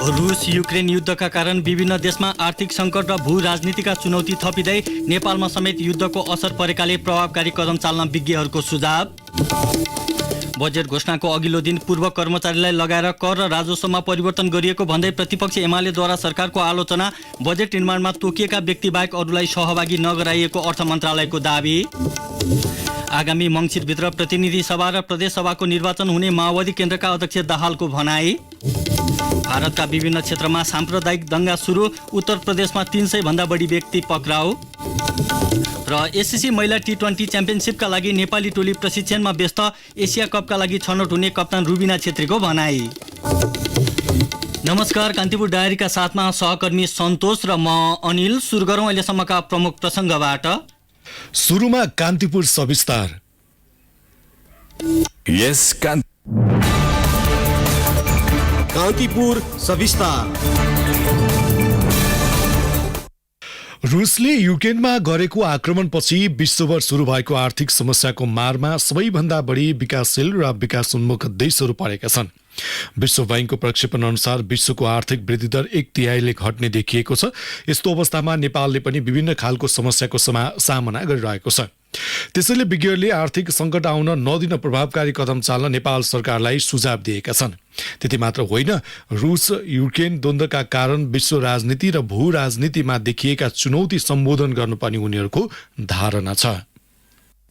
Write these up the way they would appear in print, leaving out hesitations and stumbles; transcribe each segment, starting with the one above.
रुस युक्रेन युद्धका कारण विभिन्न देशमा आर्थिक सङ्कट र भू राजनीतिका चुनौती थपिँदै नेपालमा समेत युद्धको असर परेकाले प्रभावकारी कदम चाल्न विज्ञहरूको सुझाव। बजेट घोषणाको अघिल्लो दिन पूर्व कर्मचारीलाई लगाएर कर र राजस्वमा परिवर्तन गरिएको भन्दै प्रतिपक्ष एमालेद्वारा सरकारको आलोचना। बजेट निर्माणमा तोकिएका व्यक्तिबाहेक अरूलाई सहभागी नगराइएको अर्थ मन्त्रालयको दाबी। आगामी मङ्सिरभित्र प्रतिनिधि सभा र प्रदेश सभाको निर्वाचन हुने माओवादी केन्द्रका अध्यक्ष दाहालको भनाई। भारतका विभिन्न क्षेत्रमा साम्प्रदायिक दंगा सुरु। उत्तर प्रदेशमा 300 भन्दा बढी व्यक्ति पक्राउ। र एससीसी महिला टी20 च्याम्पियनसिपका लागि नेपाली टोली प्रशिक्षणमा व्यस्त। एसिया कपका लागि छनौट हुने कप्तान रुबिना छेत्रीको भनाई। नमस्कार, कान्तिपुर डायरीका साथमा सहकर्मी सन्तोष र म अनिल। सुरु गरौँ अहिलेसम्मका प्रमुख प्रसङ्गबाट। सुरुमा कान्तिपुर सविस्तार। कान्तिपुर सविस्तार। रुसले युक्रेनमा गरेको आक्रमणपछि विश्वभर सुरु भएको आर्थिक समस्याको मारमा सबैभन्दा बढी विकासशील र विकासोन्मुख देशहरू परेका छन्। विश्व बैंकको प्रक्षेपण अनुसार विश्वको आर्थिक वृद्धि दर 1/3 घट्ने देखिएको छ। यस्तो अवस्थामा नेपालले पनि विभिन्न खालको समस्याको सामना गरिरहेको छ। त्यसैले विज्ञहरूले आर्थिक सङ्कट आउन नदिन प्रभावकारी कदम चाल्न नेपाल सरकारलाई सुझाव दिएका छन्। त्यति मात्र होइन, रुस युक्रेन द्वन्द्वका कारण विश्व राजनीति र भू राजनीतिमा देखिएका चुनौती सम्बोधन गर्नुपर्ने उनीहरूको धारणा छ।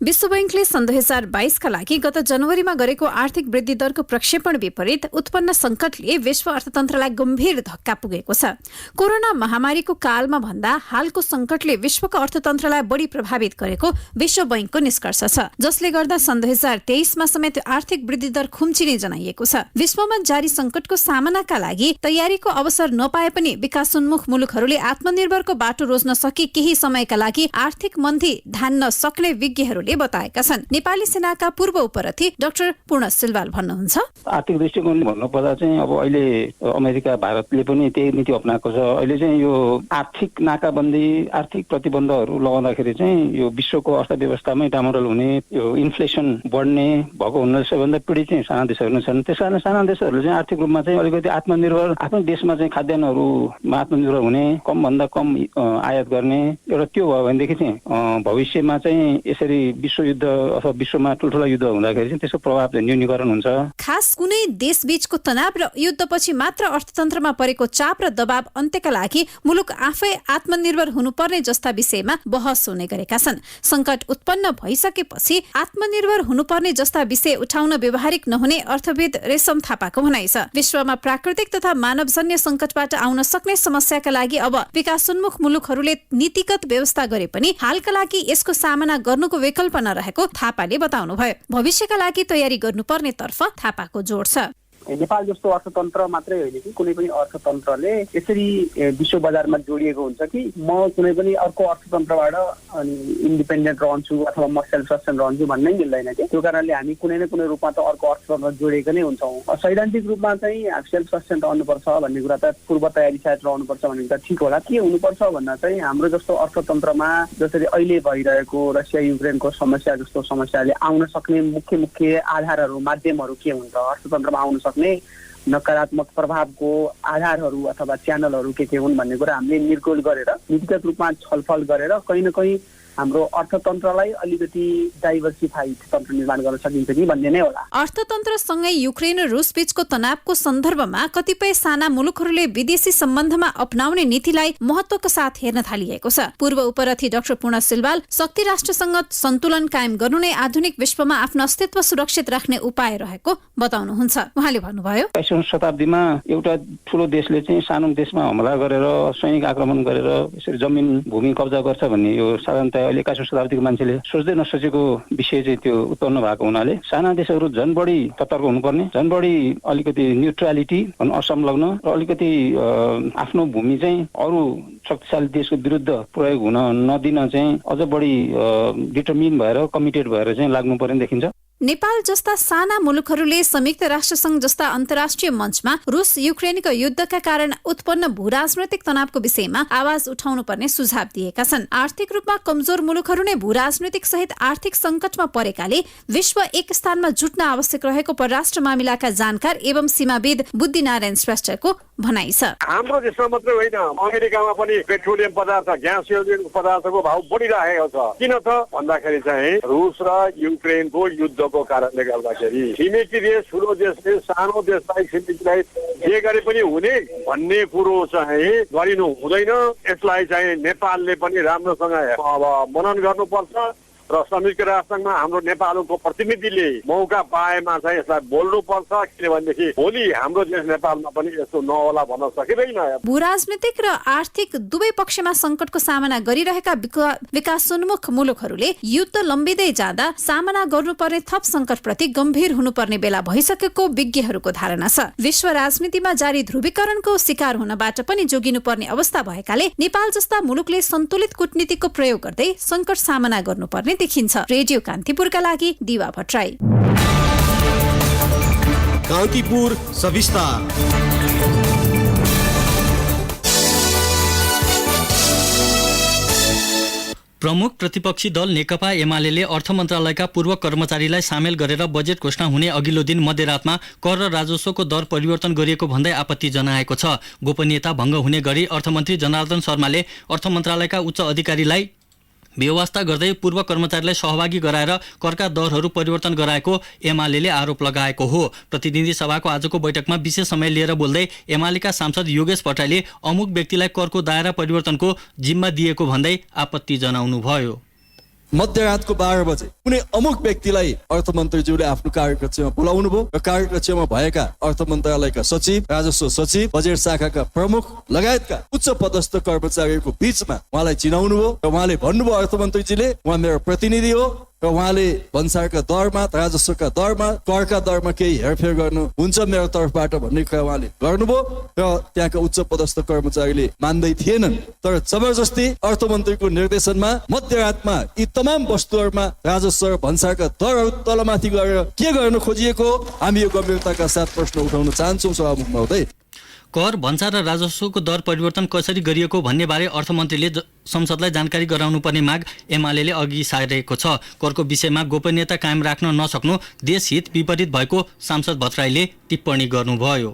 विश्व बैंकले सन् 2022 का लागि गत जनवरीमा गरेको आर्थिक वृद्धि दरको प्रक्षेपण विपरीत उत्पन्न संकटले विश्व अर्थतन्त्रलाई गम्भीर धक्का पुगेको छ। कोरोना महामारीको कालमा भन्दा हालको संकटले विश्वको अर्थतन्त्रलाई बढी प्रभावित गरेको विश्व बैंकको निष्कर्ष छ, जसले गर्दा सन् 2023 मा समेत आर्थिक वृद्धि दर खुम्चिने जनाइएको छ। विश्वमा जारी संकटको सामनाका लागि तयारीको अवसर नपाए पनि विकासोन्मुख मुलुकहरूले आत्मनिर्भरको बाटो रोज्न सके केही समयका लागि आर्थिक मन्दी धान्न सक्ने विज्ञहरूले बताएका छन्। नेपाली सेनाका पूर्व उपरथी डाक्टर पूर्ण सिलवाल भन्नुहुन्छ, आर्थिक दृष्टिकोण भन्नुपर्दा चाहिँ अब अहिले अमेरिका भारतले पनि त्यही नीति अप्नाएको छ। अहिले चाहिँ यो आर्थिक नाकाबन्दी आर्थिक प्रतिबन्धहरू लगाउँदाखेरि चाहिँ यो विश्वको अर्थव्यवस्थामै डामाडोल हुने, यो इन्फ्लेसन बढ्ने भएको हुनाले सबैभन्दा पीडित चाहिँ साना देशहरू नै छन्। त्यस कारण साना देशहरूले चाहिँ आर्थिक रूपमा चाहिँ अलिकति आत्मनिर्भर आफ्नै देशमा चाहिँ खाद्यान्नहरूमा आत्मनिर्भर हुने, कमभन्दा कम आयात गर्ने एउटा त्यो भयो भनेदेखि चाहिँ भविष्यमा चाहिँ यसरी विश्वयुद्ध अथवा विश्वमा ठुल्ठुला युद्ध हुँदाखेरि चाहिँ त्यसको प्रभाव चाहिँ न्यूनीकरण हुन्छ। खास कुनै देशबीचको तनाव र युद्धपछि मात्र अर्थतन्त्रमा परेको चाप र दबाव अन्त्यका लागि मुलुक आफै आत्मनिर्भर हुनुपर्ने जस्ता विषयमा बहस हुने गरेका छन्। संकट उत्पन्न भइसकेपछि आत्मनिर्भर हुनुपर्ने जस्ता विषय उठाउन व्यवहारिक नहुने अर्थविद रेशम थापाको भनाइ छ। विश्वमा प्राकृतिक तथा मानवजन्य संकटबाट आउन सक्ने समस्याका लागि अब विकासोन्मुख मुलुकहरूले नीतिगत व्यवस्था गरे पनि हालका लागि यसको सामना गर्नुको विकल्प नरहेको थापाले बताउनुभयो। भविष्यका लागि तयारी गर्नुपर्ने तर्फ थापाको जोड छ। नेपाल जस्तो अर्थतन्त्र मात्रै होइन कि कुनै पनि अर्थतन्त्रले यसरी विश्व बजारमा जोडिएको हुन्छ कि म कुनै पनि अर्को अर्थतन्त्रबाट अनि इन्डिपेन्डेन्ट रहन्छु अथवा म सेल्फ सस्टेन रहन्छु भन्नै मिल्दैन कि। त्यो कारणले हामी कुनै न कुनै रूपमा त अर्को अर्थतन्त्र जोडिएको नै हुन्छौँ। सैद्धान्तिक रूपमा चाहिँ सेल्फ सस्टेन रहनुपर्छ भन्ने कुरा त पूर्व तयारी साथ रहनुपर्छ भन्ने कुरा ठिक होला। के हुनुपर्छ भन्दा चाहिँ हाम्रो जस्तो अर्थतन्त्रमा जसरी अहिले भइरहेको रसिया युक्रेनको समस्या जस्तो समस्याले आउन सक्ने मुख्य आधारहरू माध्यमहरू के हुन्छ, अर्थतन्त्रमा आउन सक्ने नकारात्मक प्रभावको आधारहरू अथवा च्यानलहरू के हुन् भन्ने कुरा हामीले निर्गोल गरेर नीतिगत रूपमा छलफल गरेर कहीँ न कहीँ हाम्रो अर्थतन्त्रलाई अलिकति डाइभर्सिफाइड तन्त्र निर्माण गर्न सकिन्छ कि भन्ने नै होला। अर्थतन्त्रसँगै युक्रेन र रुस बीचको तनावको सन्दर्भमा कतिपय साना मुलुकहरूले विदेशी सम्बन्धमा अपनाउने नीतिलाई महत्त्वका साथ हेर्न थालिएको छ। पूर्व उपरथी डाक्टर पूर्ण सिलवाल शक्ति राष्ट्रसँग सन्तुलन कायम गर्नु नै आधुनिक विश्वमा आफ्नो अस्तित्व सुरक्षित राख्ने उपाय रहेको बताउनुहुन्छ। उहाँले भन्नुभयो, 21औं शताब्दीमा एउटा ठुलो देशले चाहिँ सानो देशमा हमला गरेर सैनिक आक्रमण गरेर यसरी जमिन भूमि कब्जा गर्छ भन्ने यो साधारणतया अहिले 21औं शताब्दीको मान्छेले सोच्दै नसोचेको विषय चाहिँ त्यो उत्पन्न भएको हुनाले साना देशहरू झन् बढी सतर्क हुनुपर्ने, झन् बढी अलिकति न्युट्रालिटी असंलग्न र अलिकति आफ्नो भूमि चाहिँ अरू शक्तिशाली देशको विरुद्ध प्रयोग हुन नदिन चाहिँ अझ बढी डिटर्मिन भएर कमिटेड भएर चाहिँ लाग्नु पर्ने देखिन्छ। नेपाल जस्ता साना मुलुकहरूले संयुक्त राष्ट्रसंघ जस्ता अन्तर्राष्ट्रिय मञ्चमा रुस युक्रेनको युद्धका कारण उत्पन्न भूराजनैतिक तनावको विषयमा आवाज उठाउनु पर्ने सुझाव दिएका छन्। आर्थिक रूपमा कमजोर मुलुकहरू नै भूराजनैतिक सहित आर्थिक संकटमा परेकाले विश्व एक स्थानमा जुट्न आवश्यक रहेको परराष्ट्र मामिलाका जानकार एवं सीमाविद बुद्धिनारायण श्रेष्ठको भनाइ छ। हाम्रो देशमा मात्रै होइन, अमेरिकामा पनि पेट्रोलियम पदार्थ, ग्यास पदार्थको भाव बढिरहेको छ। किन त भन्दाखेरि चाहिँ रुस र युक्रेनको युद्धको कारणले गर्दाखेरि छिमेकी देश, ठुलो देशले सानो देशलाई, छिमेकीलाई जे गरे पनि हुने भन्ने कुरो चाहिँ गरिनु हुँदैन। यसलाई चाहिँ नेपालले पनि राम्रोसँग अब मनन गर्नुपर्छ र संयुक्त राष्ट्रमा हाम्रो नेपालको प्रतिनिधिले मौका पाएमा चाहिँ यसलाई बोल्नुपर्छ। किनभनेदेखि भोलि हाम्रो देश नेपालमा पनि यस्तो नहोला भन्न सकिँदैन। भूराजनीतिक र आर्थिक दुवै पक्षमा संकटको सामना गरिरहेका विकासोन्मुख मुलुकहरूले युद्ध लम्बिँदै जाँदा सामना गर्नुपर्ने थप संकटप्रति गम्भीर हुनुपर्ने बेला भइसकेको विज्ञहरूको धारणा छ। विश्व राजनीतिमा जारी ध्रुवीकरणको शिकार हुनबाट पनि जोगिनुपर्ने अवस्था भएकाले नेपाल जस्ता मुलुकले सन्तुलित कूटनीतिको प्रयोग गर्दै संकट सामना गर्नुपर्ने देखिन्छ। रेडियो कान्तिपुरका लागि दिवा भट्टराई। कान्तिपुर सविस्तार। प्रमुख प्रतिपक्षी दल नेकपा एमाले अर्थ मन्त्रालयका पूर्व कर्मचारीलाई सामेल गरेर बजेट घोषणा हुने अघिल्लो दिन मध्यरातमा कर र राजस्वको दर परिवर्तन गरिएको भन्दै आपत्ति जनाएको छ। गोपनीयता भङ्ग हुने गरी अर्थमन्त्री जनार्दन शर्माले अर्थ मन्त्रालयका उच्च अधिकारीलाई व्यवस्था गर्दै पूर्व कर्मचारीलाई सहभागी गराएर करका दरहरू परिवर्तन गराएको एमाले आरोप लगाएको हो। प्रतिनिधि सभाको आजको बैठकमा विशेष समय लिएर बोल्दै एमालेका सांसद योगेश भट्टराईले अमुक व्यक्तिलाई करको दायरा परिवर्तनको जिम्मा दिएको भन्दै आपत्ति जनाउनुभयो। मध्यरातको 12 बजे कुनै अमुक व्यक्तिलाई अर्थमन्त्रीज्यूले आफ्नो कार्यकक्षमा बोलाउनु भयो र कार्यकक्षमा भएका अर्थ मन्त्रालयका सचिव, राजस्व सचिव, बजेट शाखाका प्रमुख लगायतका उच्च पदस्थ कर्मचारीहरूको बीचमा उहाँलाई चिनाउनु भयो र उहाँले भन्नुभयो अर्थमन्त्रीजीले उहाँ मेरो प्रतिनिधि हो र उहाँले भन्सारका दरमा, राजस्वका दरमा, करका दरमा केही हेरफेर गर्नु हुन्छ मेरो तर्फबाट भन्ने कुरा उहाँले गर्नुभयो र त्यहाँका उच्च पदस्थ कर्मचारीले मान्दै थिएनन्। तर जबरजस्ती अर्थमन्त्रीको निर्देशनमा मध्यरातमा यी तमाम वस्तुहरूमा राजस्व र भन्सारका दरहरू तलमाथि गरेर के गर्न खोजिएको, हामी यो गम्भीरताका साथ प्रश्न उठाउन चाहन्छौँ सभामुख महोदय। कर, भन्सार र राजस्वको दर परिवर्तन कसरी गरिएको भन्ने बारे अर्थमन्त्रीले संसदलाई जानकारी गराउनु पर्ने माग एमाले अघि सारेको छ। करको विषयमा गोपनीयता कायम राख्न नसक्नु देश हित विपरीत भएको सांसद भट्टराईले टिप्पणी गर्नुभयो।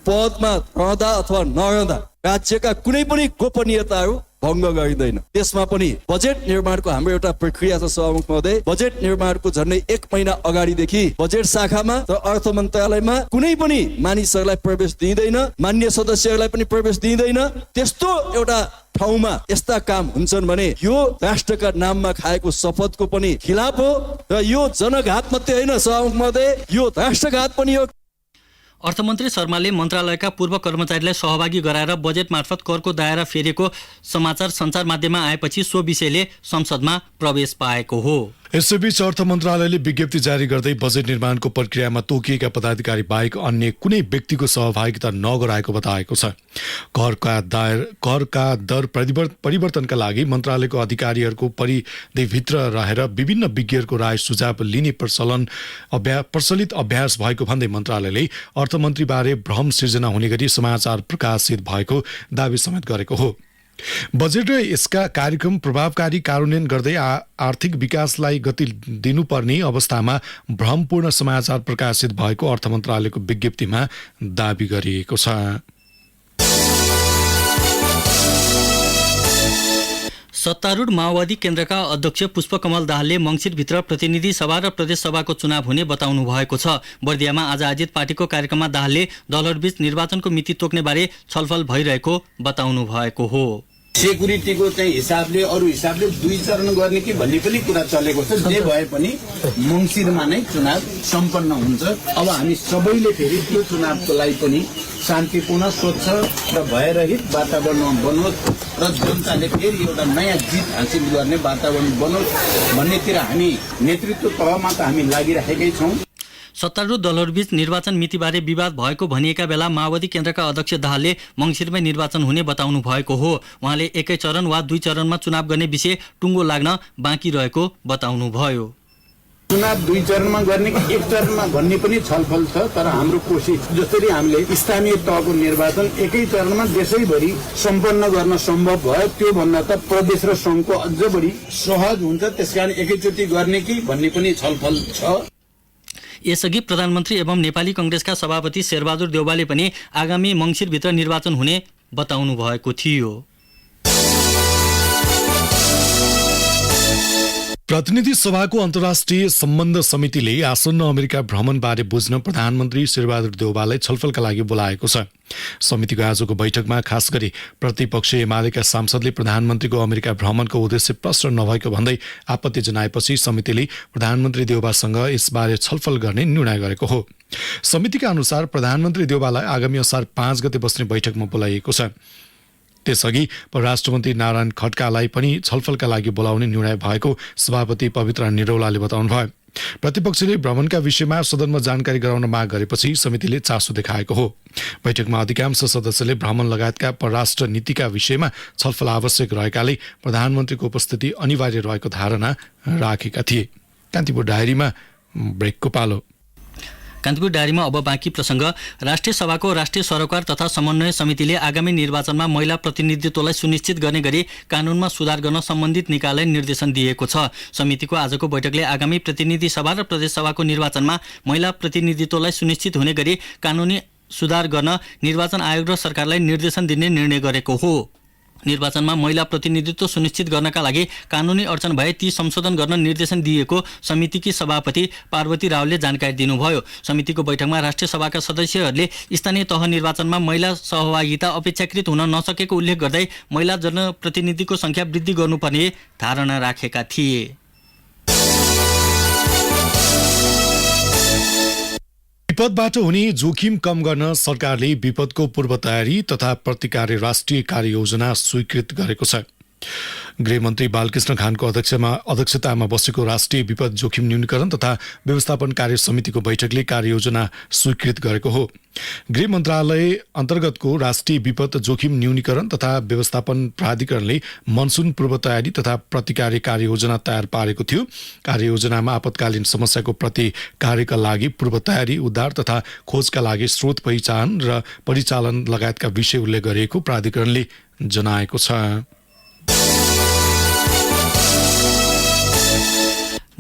पदमा रहँदा अथवा नरहँदा राज्यका कुनै पनि गोपनीयताहरू भङ्ग गरिँदैन। त्यसमा पनि बजेट निर्माणको हाम्रो एउटा प्रक्रिया छ सभामुख महोदय। बजेट निर्माणको झन्डै 1 महिना अगाडिदेखि बजेट शाखामा र अर्थ मन्त्रालयमा कुनै पनि मानिसहरूलाई प्रवेश दिइँदैन, मान्य सदस्यहरूलाई पनि प्रवेश दिइँदैन। त्यस्तो एउटा ठाउँमा यस्ता काम हुन्छन् भने यो राष्ट्रका नाममा खाएको शपथको पनि खिलाफ हो र यो जनघात मात्रै होइन सभामुख महोदय, यो राष्ट्रघात पनि हो। अर्थमन्त्री शर्माले मन्त्रालयका पूर्व कर्मचारीलाई सहभागी गराएर बजेट मार्फत करको दायरा फेरेको समाचार सञ्चार माध्यममा आएपछि सो विषयले संसदमा प्रवेश पाएको हो। यसैबीच अर्थ मन्त्रालयले विज्ञप्ति जारी गर्दै बजेट निर्माणको प्रक्रियामा तोकिएका पदाधिकारी बाहेक अन्य कुनै व्यक्तिको सहभागिता नगराएको बताएको छ। करका दर परिवर्तनका लागि मन्त्रालयको अधिकारीहरूको परिधिभित्र रहेर विभिन्न विज्ञहरूको राय सुझाव लिने प्रचलित अभ्यास भएको भन्दै मन्त्रालयले अर्थमन्त्रीबारे भ्रम सिर्जना हुने गरी समाचार प्रकाशित भएको दावी समेत गरेको हो। बजेट र यसका कार्यक्रम प्रभावकारी कार्यान्वयन गर्दै आर्थिक विकासलाई गति दिनुपर्ने अवस्थामा भ्रमपूर्ण समाचार प्रकाशित भएको अर्थ मन्त्रालयको विज्ञप्तिमा दावी गरिएको छ। सत्तारूढ माओवादी केन्द्रका अध्यक्ष पुष्पकमल दाहालले मङ्सिरभित्र प्रतिनिधि सभा र प्रदेश सभाको चुनाव हुने बताउनु भएको छ। बर्दियामा आज आयोजित पार्टीको कार्यक्रममा दाहालले दलहरूबीच निर्वाचनको मिति तोक्ने बारे छलफल भइरहेको बताउनु भएको हो। सेक्युरिटीको चाहिँ हिसाबले अरू हिसाबले 2 चरण गर्ने कि भन्ने पनि कुरा चलेको छ। जे भए पनि मङ्सिरमा नै चुनाव सम्पन्न हुन्छ। अब हामी सबैले फेरि त्यो चुनावको लागि पनि शान्तिपूर्ण, स्वच्छ र भयरहित वातावरणमा बनोस् र जनताले फेरि एउटा नयाँ जित हासिल गर्ने वातावरण बनोस् भन्नेतिर हामी नेतृत्व तहमा त हामी लागिरहेकै छौँ। सत्तारूढ दलहरूबीच निर्वाचन मितिबारे विवाद भएको भनिएका बेला माओवादी केन्द्रका अध्यक्ष दाहालले मङ्सिरमै निर्वाचन हुने बताउनु भएको हो। उहाँले 1 चरण वा 2 चरणमा चुनाव गर्ने विषय टुङ्गो लाग्न बाँकी रहेको बताउनुभयो। चुनाव 2 चरणमा गर्ने कि 1 चरणमा भन्ने पनि छलफल छ। तर हाम्रो कोसिस जसरी हामीले स्थानीय तहको निर्वाचन एकै चरणमा देशैभरि सम्पन्न गर्न सम्भव भयो, त्यो भन्दा त प्रदेश र सङ्घको अझ बढी सहज हुन्छ। त्यसकारण एकैचोटि गर्ने कि भन्ने पनि छलफल छ। यसअघि प्रधानमन्त्री एवं नेपाली कांग्रेसका सभापति शेरबहादुर देउवाले पनि आगामी मङ्सिरभित्र निर्वाचन हुने बताउनु भएको थियो। प्रतिनिधि सभाको अन्तर्राष्ट्रिय सम्बन्ध समितिले आसन्न अमेरिका भ्रमणबारे बुझ्न प्रधानमन्त्री शेरबहादुर देउवालाई छलफलका लागि बोलाएको छ। समितिको आजको बैठकमा खास गरी प्रतिपक्ष एमालेका सांसदले प्रधानमन्त्रीको अमेरिका भ्रमणको उद्देश्य प्रष्ट नभएको भन्दै आपत्ति जनाएपछि समितिले प्रधानमन्त्री देउवासँग यसबारे छलफल गर्ने निर्णय गरेको हो। समितिका अनुसार प्रधानमन्त्री देउवालाई आगामी असार 5 गते बस्ने बैठकमा बोलाइएको छ। त्यसअघि परराष्ट्र मन्त्री नारायण खड्कालाई पनि छलफलका लागि बोलाउने निर्णय भएको सभापति पवित्र निरौलाले बताउनुभयो। प्रतिपक्षले भ्रमणका विषयमा सदनमा जानकारी गराउन माग गरेपछि समितिले चासो देखाएको हो। बैठकमा अधिकांश सदस्यले भ्रमण लगायतका परराष्ट्र नीतिका विषयमा छलफल आवश्यक रहेकाले प्रधानमन्त्रीको उपस्थिति अनिवार्य रहेको धारणा राखेका थिए। कान्तिपुर डायरीमा ब्रेकको पालो। कान्तिपुर डायरीमा अब बाँकी प्रसङ्ग। राष्ट्रिय सभाको राष्ट्रिय सरोकार तथा समन्वय समितिले आगामी निर्वाचनमा महिला प्रतिनिधित्वलाई सुनिश्चित गर्ने गरी कानूनमा सुधार गर्न सम्बन्धित निकायलाई निर्देशन दिएको छ। समितिको आजको बैठकले आगामी प्रतिनिधि सभा र प्रदेश सभाको निर्वाचनमा महिला प्रतिनिधित्वलाई सुनिश्चित हुने गरी कानूनी सुधार गर्न निर्वाचन आयोग र सरकारलाई निर्देशन दिने निर्णय गरेको हो। निर्वाचनमा महिला प्रतिनिधित्व सुनिश्चित गर्नका लागि कानूनी अडचन भए ती संशोधन गर्न निर्देशन दिएको समितिकी सभापति पार्वती रावले जानकारी दिनुभयो। समितिको बैठकमा राष्ट्रिय सभाका सदस्यहरूले स्थानीय तह निर्वाचनमा महिला सहभागिता अपेक्षाकृत हुन नसकेको उल्लेख गर्दै महिला जनप्रतिनिधिको संख्या वृद्धि गर्नुपर्ने धारणा राखेका थिए। विपदबाट हुने जोखिम कम गर्न सरकारले विपदको पूर्व तयारी तथा प्रतिकार राष्ट्रिय कार्ययोजना स्वीकृत गरेको छ। गृहमन्त्री बालकृष्ण खानको अध्यक्षतामा बसेको राष्ट्रिय विपद जोखिम न्यूनीकरण तथा व्यवस्थापन कार्य समितिको बैठकले कार्ययोजना स्वीकृत गरेको हो। गृह मन्त्रालय अन्तर्गतको राष्ट्रिय विपद जोखिम न्यूनीकरण तथा व्यवस्थापन प्राधिकरणले मनसुन पूर्व तयारी तथा प्रतिकार कार्ययोजना तयार पारेको थियो। कार्ययोजनामा आपतकालीन समस्याको प्रतिकारका लागि पूर्व तयारी, उद्धार तथा खोजका लागि स्रोत पहिचान र परिचालन लगायतका विषय उल्लेख गरिएको प्राधिकरणले जनाएको छ।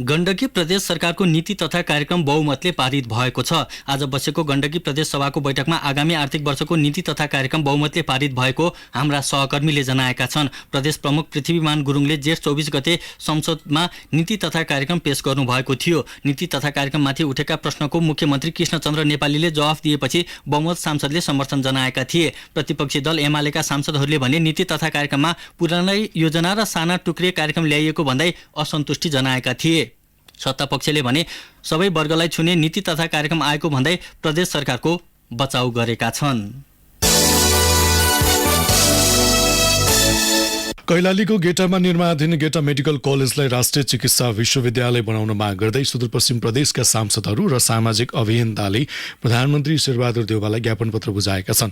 गण्डकी प्रदेश सरकारको नीति तथा कार्यक्रम बहुमतले पारित भएको छ। आज बसेको गण्डकी प्रदेश सभाको बैठकमा आगामी आर्थिक वर्षको नीति तथा कार्यक्रम बहुमतले पारित भएको हाम्रा सहकर्मीले जनाएका छन्। प्रदेश प्रमुख पृथ्वीमान गुरुङले जेठ 24 गते संसदमा नीति तथा कार्यक्रम पेश गर्नुभएको थियो। नीति तथा कार्यक्रममाथि उठेका प्रश्नको मुख्यमन्त्री कृष्णचन्द्र नेपालीले जवाफ दिएपछि बहुमत सांसदले समर्थन जनाएका थिए। प्रतिपक्षी दल एमालेका सांसदहरूले भने नीति तथा कार्यक्रममा पुरानै योजना र साना टुक्रे कार्यक्रम ल्याइएको भन्दै असन्तुष्टि जनाएका थिए। सत्तापक्षले भने सबै वर्गलाई छुने नीति तथा कार्यक्रम आएको भन्दै प्रदेश सरकारको बचाउ गरेका छन्। कैलालीको गेटामा निर्माणाधीन गेटा मेडिकल कलेजलाई राष्ट्रिय चिकित्सा विश्वविद्यालय बनाउन माग गर्दै सुदूरपश्चिम प्रदेशका सांसदहरू र सामाजिक अभियन्ताले प्रधानमन्त्री शेरबहादुर देउवालाई ज्ञापन पत्र बुझाएका छन्।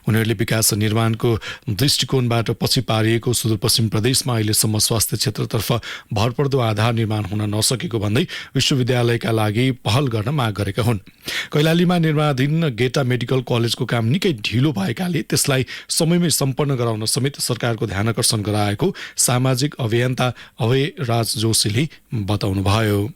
उनीहरूले विकास निर्माणको दृष्टिकोणबाट पछि पारिएको सुदूरपश्चिम प्रदेशमा अहिलेसम्म स्वास्थ्य क्षेत्रतर्फ भरपर्दो आधार निर्माण हुन नसकेको भन्दै विश्वविद्यालयका लागि पहल गर्न माग गरेका हुन्। कैलालीमा निर्माणाधीन गेटा मेडिकल कलेजको काम निकै ढिलो भएकाले त्यसलाई समयमै सम्पन्न गराउन समेत सरकारको ध्यानकर्षण गराएको सामाजिक अभियन्ता अभय राज जोशीले बताउनुभयो।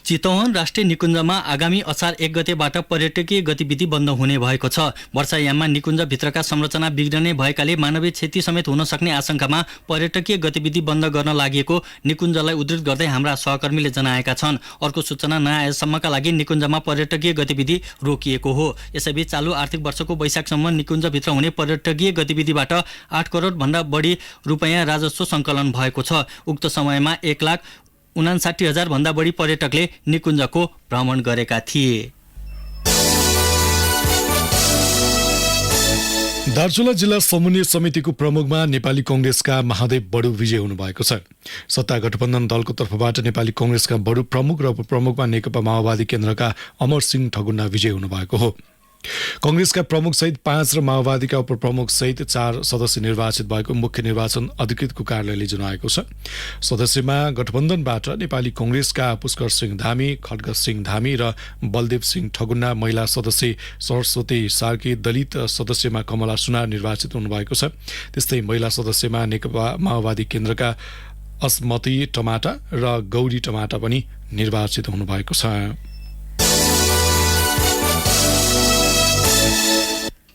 चितवन राष्ट्रिय निकुञ्जमा आगामी असार 1 गतेबाट पर्यटकीय गतिविधि बन्द हुने भएको छ। वर्षायाममा निकुञ्जभित्रका संरचना बिग्रने भएकाले मानवीय क्षति समेत हुन सक्ने आशंकामा पर्यटकीय गतिविधि बन्द गर्न लागि निकुञ्जलाई उद्धृत गर्दै हाम्रा सहकर्मीले जनाएका छन्। अर्को सूचना नआएसम्मका लागि निकुञ्जमा पर्यटकीय गतिविधि रोकिएको हो। यसैबीच चालु आर्थिक वर्षको वैशाखसम्म निकुञ्जभित्र हुने पर्यटकीय गतिविधिबाट 8 करोड भन्दा बढी रुपैयाँ राजस्व सङ्कलन भएको छ। उक्त समयमा 1,59,000 भन्दा बढी पर्यटकले निकुञ्जको भ्रमण गरेका थिए। दार्चुला जिल्ला समन्वय समितिको प्रमुखमा नेपाली कांग्रेसका महादेव बडु विजय हुनुभएको छ। सत्ता गठबन्धन दलको तर्फबाट नेपाली कांग्रेसका बडु प्रमुख र उपप्रमुखमा नेकपा माओवादी केन्द्रका अमर सिंह ठगुन्ना विजय हुनुभएको हो। कांग्रेसका प्रमुख सहित 5 र माओवादीका उपप्रमुख सहित 4 सदस्य निर्वाचित भएको मुख्य निर्वाचन अधिकृतको कार्यालयले जनाएको छ। सदस्यमा गठबन्धनबाट नेपाली कांग्रेसका पुष्कर सिंह धामी, खड्ग सिंह धामी र बलदेव सिंह ठगुन्ना, महिला सदस्य सरस्वती सार्की, दलित सदस्यमा कमला सुनार निर्वाचित हुनुभएको छ। त्यस्तै महिला सदस्यमा नेकपा माओवादी केन्द्रका अस्मती टमाटा र गौरी टमाटा पनि निर्वाचित हुनुभएको छ।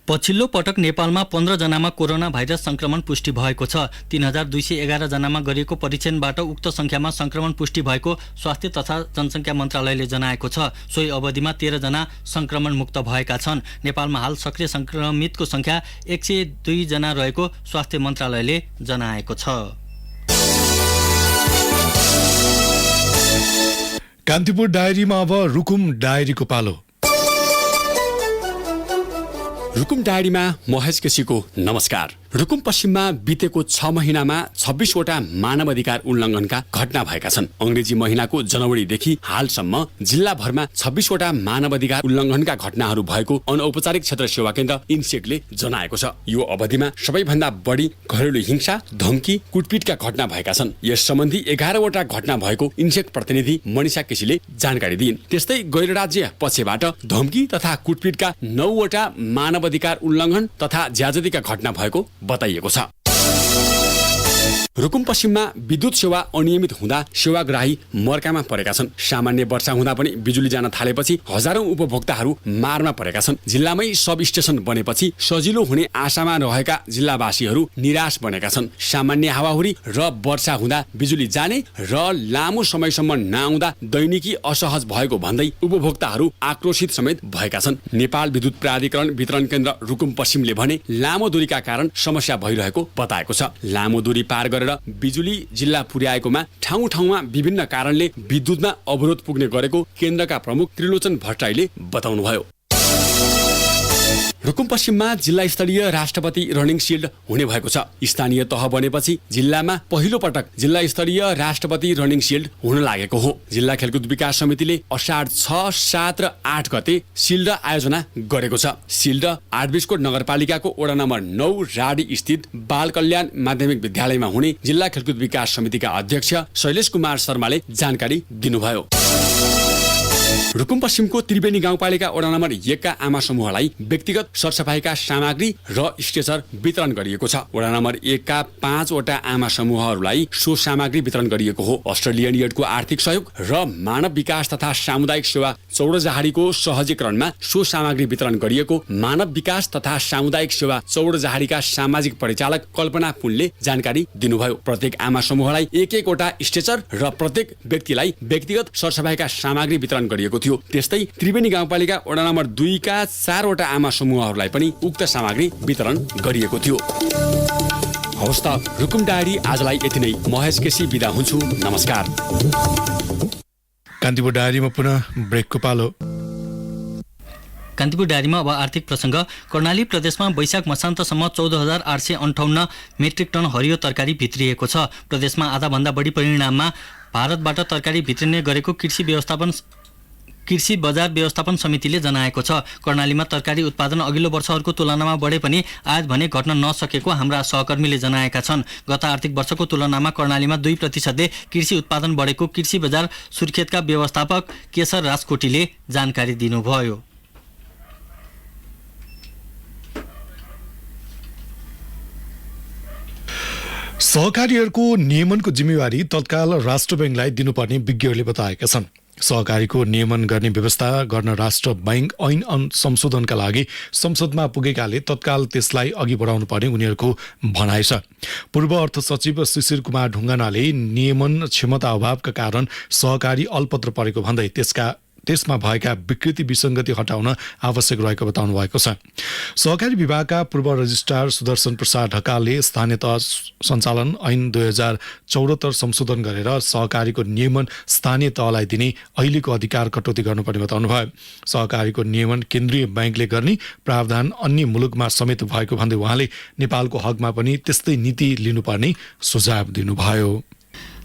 पछिल्लो पटक नेपालमा 15 जनामा कोरोना भाइरस संक्रमण पुष्टि भएको छ। 3211 जनामा गरिएको परीक्षणबाट उक्त संख्यामा संक्रमण पुष्टि भएको स्वास्थ्य तथा जनसङ्ख्या मन्त्रालयले जनाएको छ। सोही अवधिमा 13 जना संक्रमण मुक्त भएका छन्। नेपालमा हाल सक्रिय संक्रमितको संख्या 102 जना रहेको स्वास्थ्य मन्त्रालयले जनाएको छ। कान्तिपुर डायरीमा अब रुकुम डायरीको पालो। रुकुम डायरीमा महेश केसीको नमस्कार। रुकुम पश्चिममा बितेको 6 महिनामा 26वटा मानव अधिकार उल्लङ्घनका घटना भएका छन्। अंग्रेजी महिनाको जनवरीदेखि हालसम्म जिल्लाभरमा 26वटा मानव अधिकार उल्लङ्घनका घटनाहरू भएको अनौपचारिक क्षेत्र सेवा केन्द्र इन्सेकले जनाएको छ। यो अवधिमा सबैभन्दा बढी घरेलु हिंसा, धम्की, कुटपिटका घटना भएका छन्। यस सम्बन्धी 11वटा घटना भएको इन्सेक प्रतिनिधि मनिषा केसीले जानकारी दिइन्। त्यस्तै गैरराज्य पक्षबाट धम्की तथा कुटपिटका 9वटा मानव अधिकार उल्लङ्घन तथा ज्याजतीका घटना भएको बताइएको छ। रुकुम पश्चिममा विद्युत सेवा अनियमित हुँदा सेवाग्राही मर्कामा परेका छन्। सामान्य वर्षा हुँदा पनि बिजुली जान थालेपछि हजारौं उपभोक्ताहरू मारमा परेका छन्। जिल्लामै सब स्टेशन बनेपछि सजिलो हुने आशामा रहेका जिल्लावासीहरू निराश बनेका छन्। सामान्य हावाहुरी र वर्षा हुँदा बिजुली जाने र लामो समयसम्म नआउँदा दैनिकी असहज भएको भन्दै उपभोक्ताहरू आक्रोशित समेत भएका छन्। नेपाल विद्युत प्राधिकरण वितरण केन्द्र रुकुम पश्चिमले भने लामो दूरीका कारण समस्या भइरहेको बताएको छ। लामो दूरी पार गरेर बिजुली जिल्ला पुर्याएकोमा ठाउँ ठाउँमा विभिन्न कारणले विद्युतमा अवरोध पुग्ने गरेको केन्द्रका प्रमुख त्रिलोचन भट्टराईले बताउनुभयो। रुकुम पश्चिममा जिल्ला स्तरीय राष्ट्रपति रनिङ सिल्ड हुने भएको छ। स्थानीय तह बनेपछि जिल्लामा पहिलो पटक जिल्ला स्तरीय राष्ट्रपति रनिङ सिल्ड हुन लागेको हो। जिल्ला खेलकुद विकास समितिले असाढ 6, 7 र 8 गते सिल्ड आयोजना गरेको छ। सिल्ड आठबिसकोट नगरपालिकाको वडा नम्बर 9 राडी स्थित बाल कल्याण माध्यमिक विद्यालयमा हुने जिल्ला खेलकुद विकास समितिका अध्यक्ष शैलेश कुमार शर्माले जानकारी दिनुभयो। रुकुम पश्चिमको त्रिवेणी गाउँपालिका वडा नम्बर 1 का आमा समूहलाई व्यक्तिगत सरसफाइका सामग्री र स्ट्रेचर वितरण गरिएको छ। वडा नम्बर 1 का 5 वटा आमा समूहहरूलाई सो सामग्री वितरण गरिएको हो। अस्ट्रेलियन एडको आर्थिक सहयोग र मानव विकास तथा सामुदायिक सेवा चौरजहाडीको सहजीकरणमा सो सामग्री वितरण गरिएको मानव विकास तथा सामुदायिक सेवा चौरजहाडीका सामाजिक परिचालक कल्पना पुनले जानकारी दिनुभयो। प्रत्येक आमा समूहलाई 1-1 वटा स्ट्रेचर र प्रत्येक व्यक्तिलाई व्यक्तिगत सरसफाइका सामग्री वितरण गरिएको थियो। त्यस्तै त्रिवेणी गाउँपालिका वडा नम्बर 2 का 4 वटा आमा समूहहरूलाई पनि उक्त सामग्री वितरण गरिएको थियो। हवस् त, रुकुम डायरी आजलाई यति नै। महेश केसी बिदा हुन्छु, नमस्कार। कान्तिपुर डायरीमा पुनः ब्रेकको पालो। कान्तिपुर डायरीमा अब आर्थिक प्रसङ्ग। कर्णाली प्रदेशमा वैशाख मसान्तसम्म 14,858 मेट्रिक टन हरियो तरकारी भित्रिएको छ। प्रदेशमा आधाभन्दा बढी परिमाणमा भारतबाट तरकारी भित्रिने गरेको कृषि बजार व्यवस्थापन समितिले जनाएको छ। कर्णालीमा तरकारी उत्पादन अघिल्लो वर्षहरूको तुलनामा बढे पनि आयात भने घट्न नसकेको हाम्रा सहकर्मीले जनाएका छन्। गत आर्थिक वर्षको तुलनामा कर्णालीमा 2% कृषि उत्पादन बढेको कृषि बजार सुर्खेतका व्यवस्थापक केशर राजकोटीले जानकारी दिनुभयो। सहकारीहरूको नियमनको जिम्मेवारी तत्काल राष्ट्र बैंकलाई दिनुपर्ने विज्ञहरूले बताएका छन्। सहकारीको नियमन गर्ने व्यवस्था गर्न राष्ट्र बैंक ऐन संशोधनका लागि संसदमा पुगेकाले तत्काल त्यसलाई अघि बढाउनु पर्ने उनीहरूको भनाइ छ। पूर्व अर्थ सचिव शिशिर कुमार ढुङ्गानाले नियमन क्षमता अभावका कारण सहकारी अल्पत्र परेको भन्दै त्यसमा भएका विकृति विसङ्गति हटाउन आवश्यक रहेको बताउनु भएको छ। सहकारी विभागका पूर्व रजिस्ट्रार सुदर्शन प्रसाद ढकालले स्थानीय तह सञ्चालन ऐन 2074 संशोधन गरेर सहकारीको नियमन स्थानीय तहलाई दिने अहिलेको अधिकार कटौती गर्नुपर्ने बताउनुभयो। सहकारीको नियमन केन्द्रीय बैंकले गर्ने प्रावधान अन्य मुलुकमा समेत भएको भन्दै उहाँले नेपालको हकमा पनि त्यस्तै नीति लिनुपर्ने सुझाव दिनुभयो।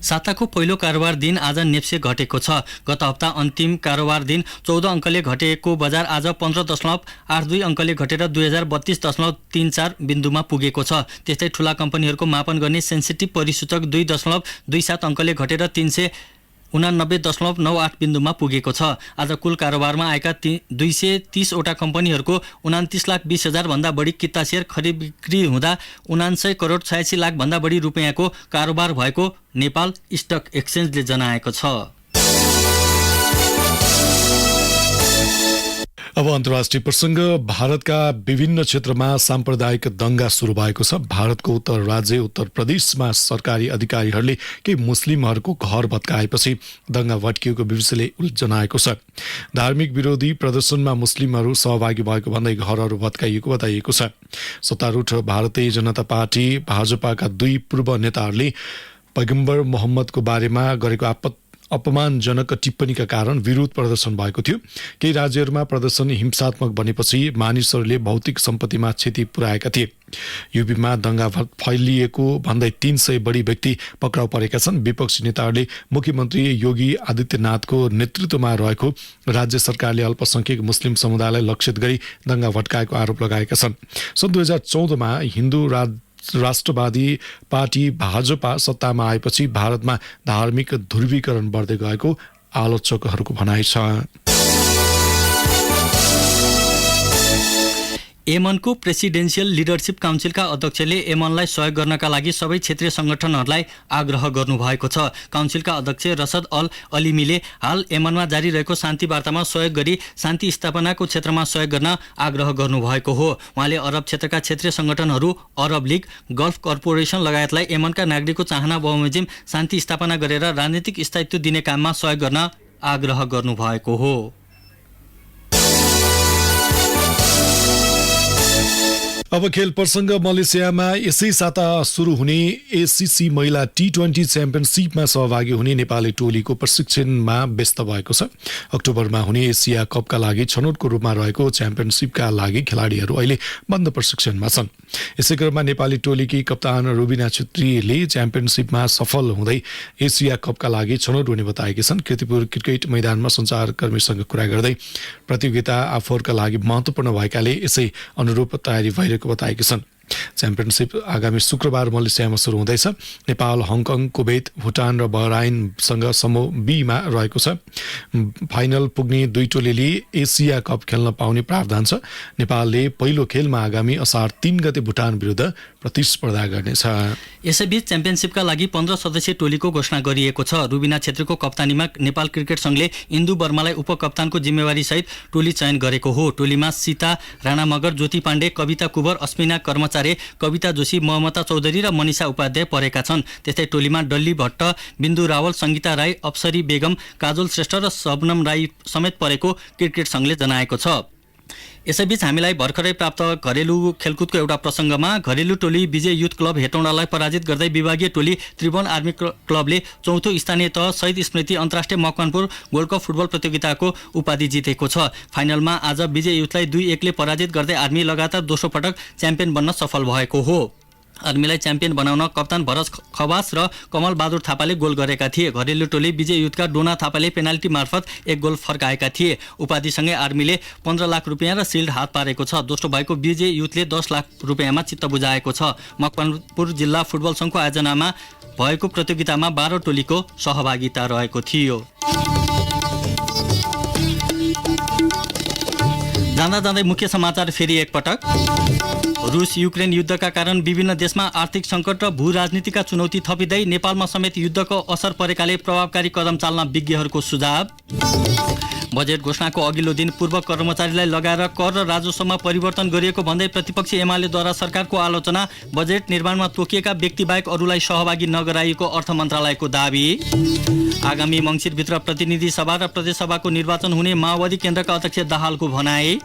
साताको पहिलो कारोबार दिन आज नेप्से घटेको छ। गत हप्ता अन्तिम कारोबार दिन 14 अङ्कले घटेको बजार आज 15.82 अङ्कले घटेर 2032.34 बिन्दुमा पुगेको छ। त्यस्तै ठूला कम्पनीहरूको मापन गर्ने सेन्सिटिभ परिसूचक 2.27 अङ्कले घटेर 389.98 बिन्दुमा पुगेको छ। आज कुल कारोबारमा आएका 230वटा कम्पनीहरूको 29,20,000 भन्दा बढी किता सेयर खरिद बिक्री हुँदा 49 करोड 86 लाख भन्दा बढी रुपियाँको कारोबार भएको नेपाल स्टक एक्सचेन्जले जनाएको छ। अब अन्तर्राष्ट्रिय प्रसङ्ग। भारतका विभिन्न क्षेत्रमा साम्प्रदायिक दंगा सुरु भएको छ। भारतको उत्तर राज्य उत्तर प्रदेशमा सरकारी अधिकारीहरूले केही मुस्लिमहरूको घर भत्काएपछि दंगा भड्किएको बीबीसीले जनाएको छ। धार्मिक विरोधी प्रदर्शनमा मुस्लिमहरू सहभागी भएको भन्दै घरहरू भत्काइएको बताइएको छ। सत्तारूढ भारतीय जनता पार्टी भाजपाका 2 पूर्व नेताहरूले पैगम्बर मोहम्मदको बारेमा गरेको अपमानजनक टिप्पणीका कारण विरोध प्रदर्शन भएको थियो। केही राज्यहरूमा प्रदर्शन हिंसात्मक बनेपछि मानिसहरूले भौतिक सम्पत्तिमा क्षति पुर्याएका थिए। यूपीमा दंगा फैलिएको भन्दै 300 बढी व्यक्ति पक्राउ परेका छन्। विपक्षी नेताहरूले मुख्यमन्त्री योगी आदित्यनाथको नेतृत्वमा रहेको राज्य सरकारले अल्पसंख्यक मुस्लिम समुदायलाई लक्षित गरी दंगा भड्काएको आरोप लगाएका छन्। सन् 2014मा हिन्दू राष्ट्रवादी पार्टी भाजपा सत्तामा आएपछि भारतमा धार्मिक ध्रुवीकरण बढ्दै गएको आलोचकहरूको भनाइ छ। एमनको प्रेसिडेन्सियल लिडरसिप काउन्सिलका अध्यक्षले एमनलाई सहयोग गर्नका लागि सबै क्षेत्रीय संगठनहरूलाई आग्रह गर्नुभएको छ। काउन्सिलका अध्यक्ष रसद अल अलिमीले हाल एमनमा जारी रहेको शान्ति वार्तामा सहयोग गरी शान्ति स्थापनाको क्षेत्रमा सहयोग गर्न आग्रह गर्नुभएको हो। उहाँले अरब क्षेत्रका क्षेत्रीय संगठनहरू, अरब लीग, गल्फ कर्पोरेसन लगायतलाई एमनका नागरिकको चाहना बमोजिम शान्ति स्थापना गरेर राजनीतिक स्थायित्व दिने काममा सहयोग गर्न आग्रह गर्नुभएको हो। अब खेल प्रसङ्ग। मलेसियामा यसै साता सुरु हुने एसीसी महिला T20 च्याम्पियनसिपमा सहभागी हुने नेपाली टोलीको प्रशिक्षणमा व्यस्त भएको छ। अक्टोबरमा हुने एसिया कपका लागि छनौटको रूपमा रहेको च्याम्पियनसिपका लागि खेलाडीहरू अहिले बन्द प्रशिक्षणमा छन्। यसै क्रममा नेपाली टोलीकी कप्तान रुबिना छेत्रीले च्याम्पियनसिपमा सफल हुँदै एसिया कपका लागि छनौट हुने बताएकी छन्। कीर्तिपुर क्रिकेट मैदानमा सञ्चारकर्मीसँग कुरा गर्दै प्रतियोगिता आफूहरूका लागि महत्त्वपूर्ण भएकाले यसै अनुरूप तयारी भइरहेको बताएकी छन्। च्याम्पियनसिप आगामी शुक्रबार मलेसियामा सुरु हुँदैछ। नेपाल, हङकङ, कुवेत, भुटान र बहराइनसँग समूह बीमा रहेको छ। फाइनल पुग्ने 2 टोलीले एसिया कप खेल्न पाउने प्रावधान छ। नेपालले पहिलो खेलमा आगामी असार 3 गते भुटान विरुद्ध प्रतिस्पर्धा गर्नेछ। यसैबीच च्याम्पियनसिपका लागि 15 सदस्यीय टोलीको घोषणा गरिएको छ। रुबिना छेत्रीको कप्तानीमा नेपाल क्रिकेट संघले इन्दु वर्मालाई उपकप्तानको जिम्मेवारी सहित टोली चयन गरेको हो। टोलीमा सीता राणा मगर, ज्योति पाण्डे, कविता कुवर, अस्मिना कर्मचारी, कविता जोशी, ममता चौधरी र मनिषा उपाध्याय परेका छन्। त्यस्तै टोलीमा डल्ली भट्ट, बिन्दु रावल, सङ्गीता राई, अप्सरी बेगम, काजल श्रेष्ठ र शबनम राई समेत परेको क्रिकेट संघले जनाएको छ। यसैबीच हामीलाई भर्खरै प्राप्त घरेलु खेलकुदको एउटा प्रसङ्गमा घरेलु टोली विजय युथ क्लब हेटौँडालाई पराजित गर्दै विभागीय टोली त्रिभुवन आर्मी क्लबले 4औं स्थानीय तह शहीद स्मृति अन्तर्राष्ट्रिय मकवानपुर गोल्ड कप फुटबल प्रतियोगिताको उपाधि जितेको छ। फाइनलमा आज विजय युथलाई 2-1ले पराजित गर्दै आर्मी लगातार दोस्रो पटक च्याम्पियन बन्न सफल भएको हो। आर्मीलाई च्याम्पियन बनाउन कप्तान भरत खवास र कमल बहादुर थापाले गोल गरेका थिए। घरेलु टोली विजय युथका डोना थापाले पेनाल्टी मार्फत 1 गोल फर्काएका थिए। उपाधिसँगै आर्मीले 15 लाख रुपियाँ र सिल्ड हात पारेको छ। दोस्रो भएको विजय युथले 10 लाख रुपियाँमा चित्त बुझाएको छ। मकवानपुर जिल्ला फुटबल सङ्घको आयोजनामा भएको प्रतियोगितामा 12 टोलीको सहभागिता रहेको थियो। जाँदा जाँदै मुख्य समाचार फेरि एकपटक। रुस युक्रेन युद्धका कारण विभिन्न देशमा आर्थिक सङ्कट र भू राजनीतिका चुनौती थपिँदै नेपालमा समेत युद्धको असर परेकाले प्रभावकारी कदम चाल्न विज्ञहरूको सुझाव। बजेट घोषणाको अघिल्लो दिन पूर्व कर्मचारीलाई लगाएर कर र राजस्वमा परिवर्तन गरिएको भन्दै प्रतिपक्षी एमालेद्वारा सरकारको आलोचना। बजेट निर्माणमा तोकिएका व्यक्तिबाहेक अरूलाई सहभागी नगराइएको अर्थ मन्त्रालयको दाबी। आगामी मङ्सिरभित्र प्रतिनिधि सभा र प्रदेशसभाको निर्वाचन हुने माओवादी केन्द्रका अध्यक्ष दाहालको भनाई।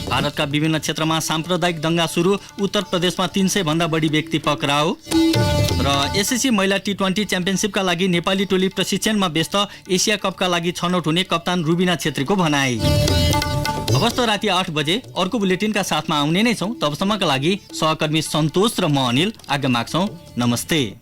भारतका विभिन्न क्षेत्रमा साम्प्रदायिक दंगा सुरु, उत्तर प्रदेशमा 300 भन्दा बढी व्यक्ति पक्राउ। र एसएससी महिला T20 च्याम्पियनसिपका लागि नेपाली टोली प्रशिक्षणमा व्यस्त, एसिया कपका लागि छनौट हुने कप्तान रुबिना छेत्रीको भनाई। अवस्थ राति 8 बजे अर्को बुलेटिनका साथमा आउने नै छौँ। तबसम्मका लागि सहकर्मी सन्तोष र म अनिल आज्ञा माग्छौँ। नमस्ते।